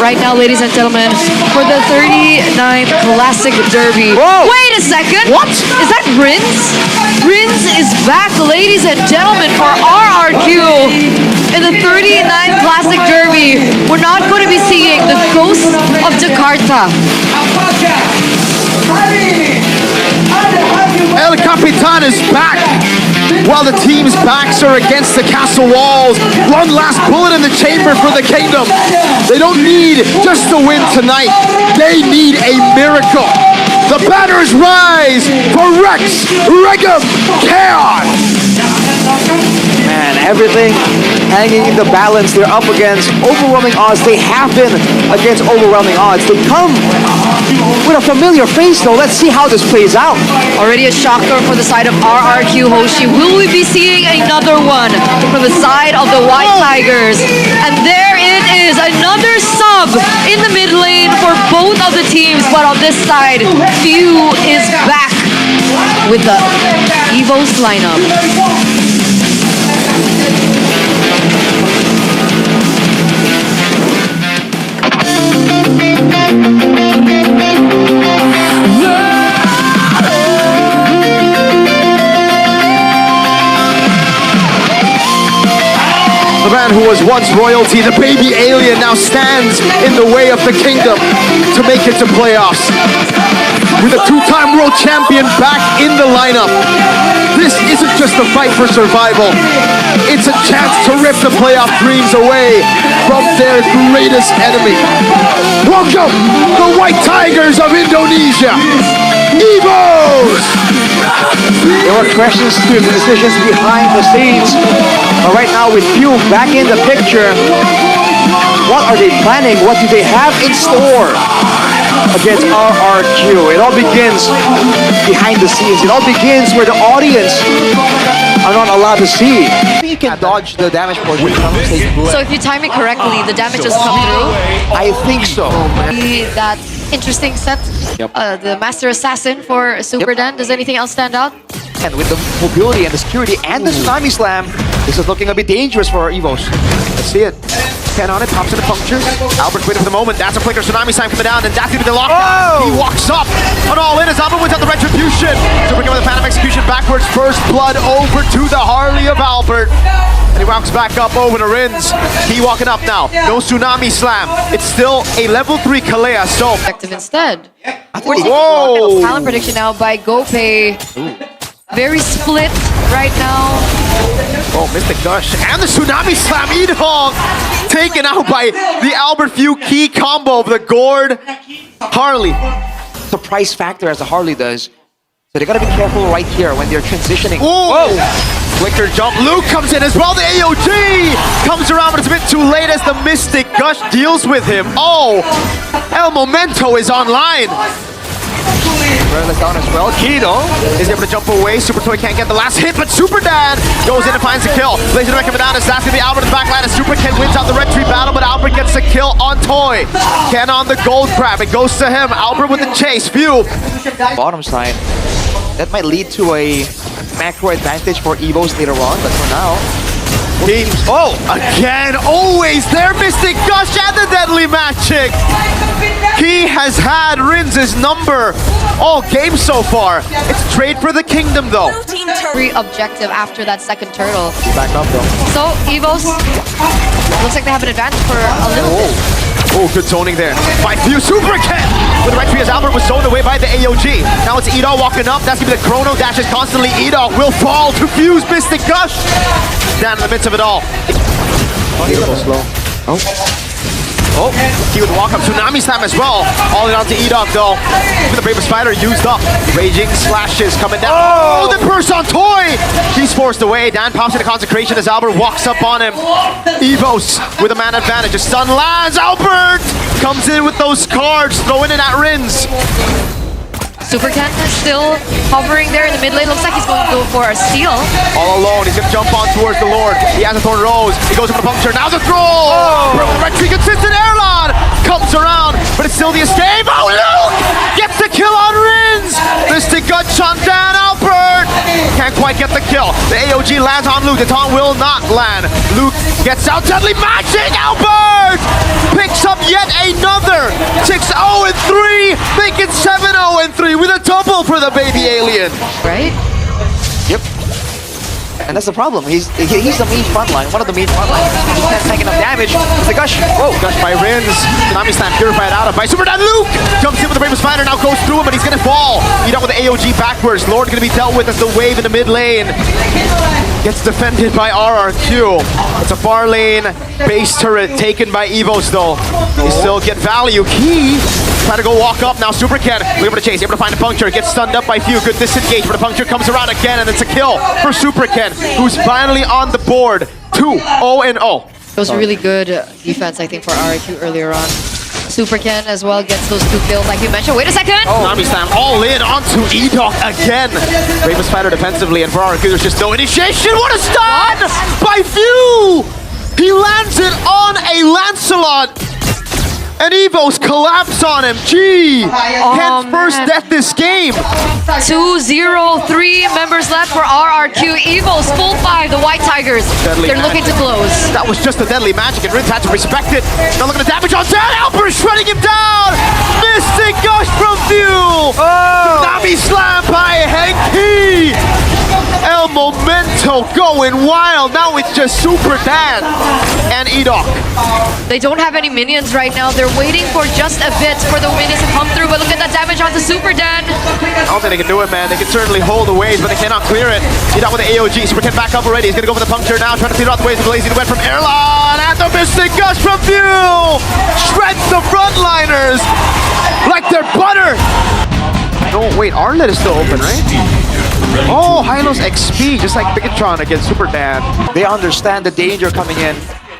right now, ladies and gentlemen, for the 39th Classic Derby. Whoa. Wait a second. What? Is that Rins? Rins is back, ladies and gentlemen, for RRQ in the 39th Classic Derby. We're not going to be seeing the ghost of Jakarta. El Capitan is back while the team's backs are against the castle walls. One last bullet in the chamber for the kingdom. They don't need just a win tonight. They need a miracle. The banners rise for Rex Regum Chaos. Man, everything hanging in the balance. They're up against overwhelming odds. They have been against overwhelming odds. They come with a familiar face, though. Let's see how this plays out. Already a shocker for the side of RRQ Hoshi. Will we be seeing another one from the side of the White Tigers? And there it is, another sub in the mid lane for both of the teams. But on this side, Few is back with the EVOS lineup. The man who was once royalty, the baby alien, now stands in the way of the kingdom to make it to playoffs. With a two-time world champion back in the lineup, this isn't just a fight for survival. It's a chance to rip the playoff dreams away from their greatest enemy. Welcome, the White Tigers of Indonesia, EVOS! There were questions to the decisions behind the scenes. But right now, with Few back in the picture, what are they planning? What do they have in store against RRQ? It all begins behind the scenes. It all begins where the audience are not allowed to see. You can dodge the damage portion. So if you time it correctly, the damage just come through. I think so. That interesting set. The Master Assassin for Super Dan. Does anything else stand out? And with the mobility and the security and the Tsunami Slam, this is looking a bit dangerous for EVOS. Let's see it. 10 on it, pops in a puncture. Albert waiting for the moment. That's a flicker. Tsunami Slam coming down, and that's going to be the lockdown. He walks up on all in as Albert wins out the Retribution. Super with the Phantom Execution backwards. First blood over to the Harley of Albert. And he walks back up over to Rins. He walking up now. No Tsunami Slam. It's still a level 3 Kalea, so... Effective instead. Whoa! Talent prediction now by GoPay. Very split right now. Oh, Mystic Gush and the Tsunami Slam. Edog taken out by the Albert Few key combo of the Gord Harley. Surprise factor as the Harley does. So they gotta be careful right here when they're transitioning. Whoa! Flicker jump. Luke comes in as well. The AOG comes around, but it's a bit too late as the Mystic Gush deals with him. Oh! El Momento is online. Is down as well. Kido is able to jump away. Super Toy can't get the last hit, but Super Dan goes in and finds the kill. Blazer Direct coming down as that's going to be Albert in the backline as Super Ken wins out the Red Tree battle, but Albert gets the kill on Toy. Ken on the gold crab. It goes to him. Albert with the chase. Few. Bottom side. That might lead to a macro advantage for EVOS later on, but for now... Oh, again, always there, Mystic Gush and the Deadly Magic. He has had Rins' number all game so far. It's trade for the kingdom, though. Free objective after that second turtle. Back up, though. So, EVOS, looks like they have an advantage for a little bit. Oh, good zoning there by Few. Super Ken with the right tree as Albert was zoned away by the AOG. Now it's Edog walking up. That's going to be the Chrono dashes constantly. Edog will fall to Few's Mystic Gush. Down in the midst of it all. Oh, he's a little slow. Oh, he would walk up. Tsunami Slam as well. All in onto Edog though. Even the Brave Spider used up. Raging slashes coming down. Oh, the burst on Toy! He's forced away. Dan pops into Consecration as Albert walks up on him. EVOS with a man advantage. A stun lands. Albert comes in with those cards, throwing in at Rins. Super Ken is still hovering there in the mid lane. Looks like he's going to go for a steal. All alone, he's going to jump on towards the Lord. He has a Thorn Rose. He goes for the puncture. Now the throw! Oh. Right tree, consistent airlon! Comes around, but it's still the escape. Oh, Luke gets the kill on Rins! Mystic Gush on Dan Albert! Can't quite get the kill. The AOG lands on Luke. The taunt will not land. Luke gets out. Deadly Magic! Albert picks up yet another and 3 with a double for the baby alien. Right? Yep. And that's the problem. He's the main frontline, one of the main frontlines. He can't take enough damage. It's a gush. Whoa. Gush by Rins. Tsunami Slam purified out of by Super Dan. Luke jumps in with the Bravest Spider, now goes through him, but he's gonna fall. EVOS with the AOG backwards. Lord gonna be dealt with as the wave in the mid lane gets defended by RRQ. It's a far lane base turret taken by EVOS though. They still get value. Key try to go walk up now. Super Ken looking for the chase, able to find a puncture, gets stunned up by Few. Good disengage, but the puncture comes around again, and it's a kill for Super Ken, who's finally on the board. 2-0-0. It was really good defense, I think, for RRQ earlier on. Super Ken as well gets those 2 kills, like you mentioned. Wait a second! Tsunami Slam all in onto EVOS again. Bravest Spider defensively, and for RRQ there's just no initiation. What a stun by Few! He lands it on a Lancelot, and EVOS collapse on him. Gee! Ken's first man. death this game. 2-0-3 members left for RRQ. EVOS full 5, the White Tigers. Deadly They're looking to close. That was just a deadly magic, and Rins had to respect it. Now look at the damage on Dan. Albert shredding him down. Mystic Gush from Few. Tsunami Slam by Henki. El Momento going wild. Now it's just Super Dan and EVOS. They don't have any minions right now. They're waiting for just a bit for the minions to come through, but look at that damage onto Super Dan. I don't think they can do it, man. They can certainly hold the waves, but they cannot clear it. EVOS with the AOG. Super Ken back up already. He's gonna go for the puncture now, trying to clear out the waves with the lazy duet from Erlon. And the Mystic Gush from Few shreds the frontliners like they're butter. No, wait, Arlet is still open, right? Oh, Hylos XP, just like Bigatron against Super Dan. They understand the danger coming in.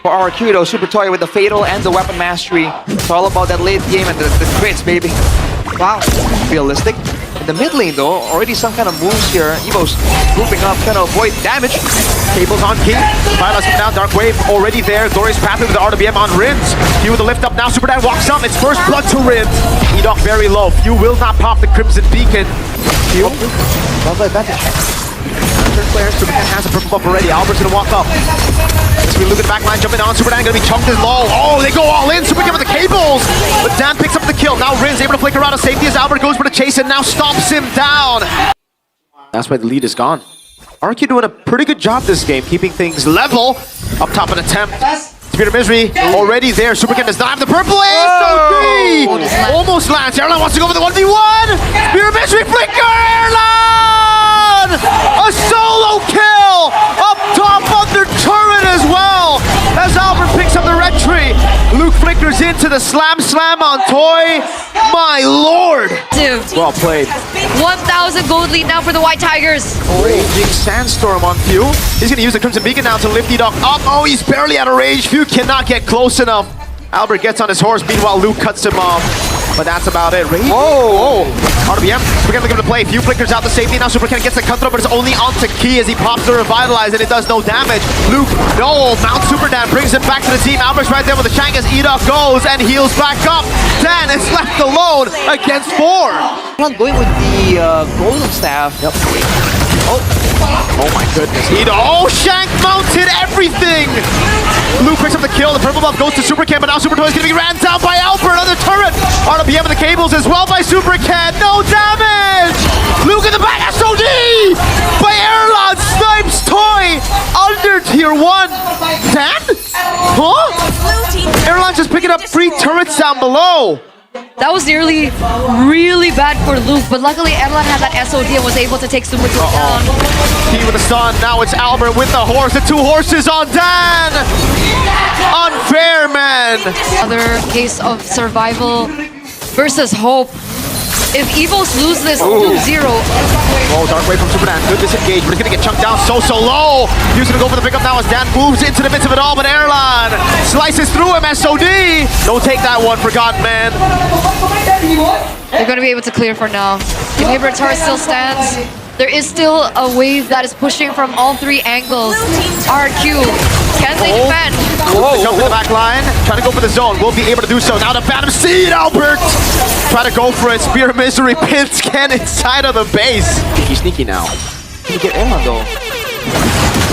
For RRQ though, Super Toy with the Fatal and the Weapon Mastery. It's all about that late game and the crits, baby. Wow. Realistic. In the mid lane though, already some kind of moves here. EVOS grouping up, trying to avoid damage. Cables on King. Hylos down, Dark Wave already there. Glorious Pathway with the RWM on Rins. Few with the lift up now. Super Dan walks up. It's first blood to Rins. EVOS very low. Few will not pop the Crimson Beacon. Few. Love the advantage. Third player, Super Dan has a purple buff already. Albert's gonna walk up. As we look at the back line, jumping on. Super Dan gonna be chunked as low. Oh, they go all in. Super Ken with the cables. But Dan picks up the kill. Now Rins able to flicker out of safety as Albert goes for the chase and now stomps him down. That's why the lead is gone. RRQ doing a pretty good job this game, keeping things level. Up top an attempt. Spirit of Misery already there. Super Ken does not have the purple ASOD. Almost lands. Erlon wants to go for the 1v1. Spirit of Misery flicker. Erlon! A solo kill up top on their turret as well. As Albert picks up the red tree. Luke flickers into the slam on Toy. My lord. Well played. 1,000 gold lead now for the White Tigers. Raging Sandstorm on Few. He's going to use the Crimson Beacon now to lift EVOS up. Oh, he's barely out of range. Few cannot get close enough. Albert gets on his horse. Meanwhile, Luke cuts him off. But that's about it. Whoa! RWM, Super Ken looking to play. Few flickers out the safety. Now Super Ken gets the cut throw, but it's only onto Key as he pops the Revitalize, and it does no damage. Luke, no! Mount Super Dan brings him back to the team. Albert's right there with the shank as EVOS goes and heals back up. Dan is left alone against 4. I'm going with the Golden Staff. Yep. Oh my goodness. Oh, Shank mounted everything! Luke picks up the kill. The purple buff goes to Super Ken, but now Super Toy is going to be ran down by Albert. Another turret. RWM with the cables as well by Super Ken. No damage! Luke in the back. SOD by Erlon. Snipes Toy under tier 1. Dan? Huh? Erlon just picking up 3 turrets down below. That was nearly really bad for Luke, but luckily Erlan had that SOD and was able to take Super Toy down. Key with the stun. Now it's Albert with the horse. The 2 horses on Dan. Unfair, man. Another case of survival versus hope. If EVOS lose this 2-0. Oh, Dark Wave from Super Dan. Good disengage, but it's going to get chunked down so low. He's going to go for the pickup now as Dan moves into the midst of it all, but Erlan slices through him. SOD. Don't take that one, Forgotten Man. They're going to be able to clear for now. Inhibitor Turret still stands. There is still a wave that is pushing from all 3 angles. RQ, can they defend? Jump in the back line, trying to go for the zone. Will be able to do so. Now the Phantom Seed, Albert! Try to go for it. Spear of Misery pins Ken inside of the base. Sneaky now. Can you get Erlon though?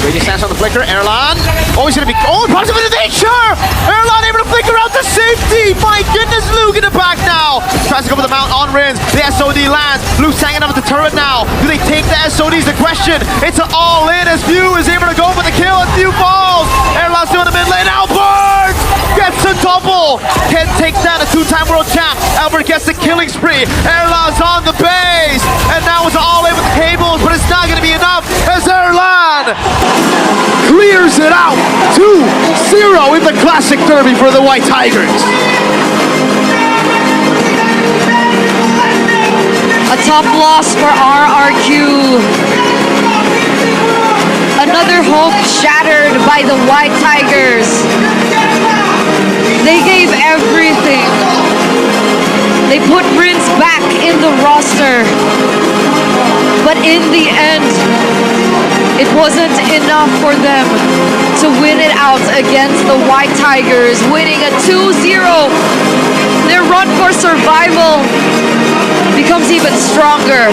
Raging Sands on the flicker. Erlon. Oh, he's going to be... Oh, he pops him into nature! Erlon able to flicker out to safety! My goodness, Luke in the back now. Tries to go for the mount on Rins. The SOD lands. Luke's hanging up at the turret now. Do they take the SODs? The question. It's an all-in as View is able to go for the kill and View falls. Airlock's doing the mid lane. Albert gets a double. Ken takes down a two-time world champ. Albert gets the killing spree. Erlan's on the base. And now it's all-in with the cables, but it's not going to be enough as Erlan clears it out. 2-0 in the classic derby for the White Tigers. A tough loss for RRQ. Another hope shattered by the White Tigers. They gave everything. They put Rins back in the roster. But in the end, it wasn't enough for them to win it out against the White Tigers, winning a 2-0. Their run for survival becomes even stronger,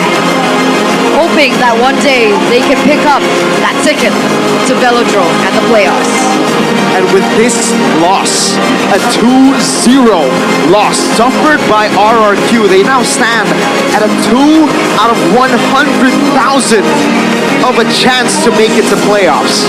hoping that one day they can pick up that ticket to Velodrome and the playoffs. And with this loss, a 2-0 loss suffered by RRQ, they now stand at a 2 out of 100,000 of a chance to make it to playoffs.